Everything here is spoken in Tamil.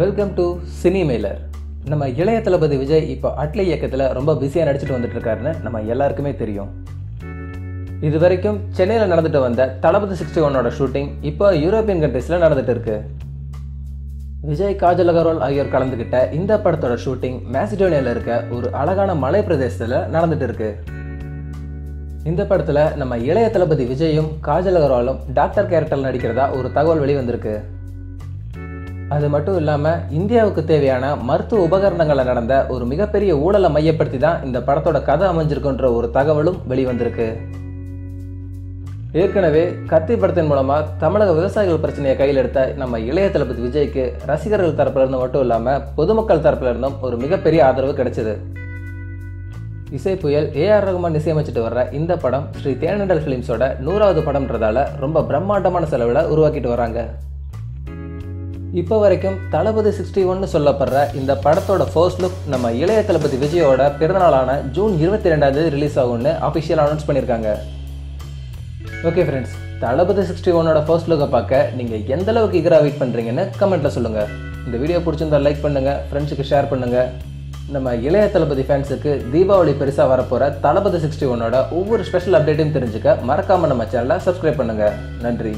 Welcome to சினிமெய்லர். நம்ம இளைய தளபதி விஜய் இப்போ அட்லி இயக்கத்தில் ரொம்ப பிஸியாக நடிச்சிட்டு வந்துட்டு இருக்காருன்னு நம்ம எல்லாருக்குமே தெரியும். இது வரைக்கும் சென்னையில் நடந்துட்டு வந்த தளபதி 61ஓட ஷூட்டிங் இப்போ யூரோப்பியன் கண்ட்ரீஸில் நடந்துட்டு இருக்கு. விஜய், காஜல் அகர்வால் ஆகியோர் கலந்துக்கிட்ட இந்த படத்தோட ஷூட்டிங் மேசிடோனியாவில் இருக்க ஒரு அழகான மலை பிரதேசத்தில் நடந்துட்டு இருக்கு. இந்த படத்தில் நம்ம இளைய தளபதி விஜயும் காஜல் அகர்வாலும் டாக்டர் கேரக்டரில் நடிக்கிறதா ஒரு தகவல் வெளிவந்திருக்கு. அது மட்டும் இல்லாமல் இந்தியாவுக்கு தேவையான மருத்துவ உபகரணங்களை நடந்த ஒரு மிகப்பெரிய ஊழலை மையப்படுத்தி தான் இந்த படத்தோட கதை அமைஞ்சிருக்குன்ற ஒரு தகவலும் வெளிவந்திருக்கு. ஏற்கனவே கத்தி படத்தின் மூலமாக தமிழக விவசாயிகள் பிரச்சனையை கையில் எடுத்த நம்ம இளைய தளபதி விஜய்க்கு ரசிகர்கள் தரப்புல இருந்து மட்டும் இல்லாமல் பொதுமக்கள் தரப்புல இருந்தும் ஒரு மிகப்பெரிய ஆதரவு கிடைச்சது. இசை புயல் ஏஆர் ரகுமான் இசையமைச்சிட்டு வர்ற இந்த படம் ஸ்ரீ தேனண்டல் ஃபிலிம்ஸோட 100வது படம்ன்றதால ரொம்ப பிரம்மாண்டமான செலவில் உருவாக்கிட்டு வராங்க. இப்போ வரைக்கும் தளபதி 61 சொல்லப்படுற இந்த படத்தோட ஃபர்ஸ்ட் லுக் நம்ம இளைய தளபதி விஜயோட பிறந்தநாளான ஜூன் 22 ரிலீஸ் ஆகும்னு அஃபிஷியல் அனௌன்ஸ் பண்ணியிருக்காங்க. ஓகே ஃப்ரெண்ட்ஸ், தளபதி 61ஓட ஃபர்ஸ்ட் லுக்கை பார்க்க நீங்கள் எந்த அளவுக்கு ஈகராக வெயிட் பண்ணுறீங்கன்னு கமெண்ட்டில் சொல்லுங்கள். இந்த வீடியோ பிடிச்சிருந்தா லைக் பண்ணுங்கள், ஃப்ரெண்ட்ஸுக்கு ஷேர் பண்ணுங்கள். நம்ம இளைய தளபதி ஃபேன்ஸுக்கு தீபாவளி பெருசாக வரப்போகிற தளபதி 61ஓட ஒவ்வொரு ஸ்பெஷல் அப்டேட்டையும் தெரிஞ்சுக்க மறக்காமல் நம்ம சேனலை சப்ஸ்கிரைப் பண்ணுங்கள். நன்றி.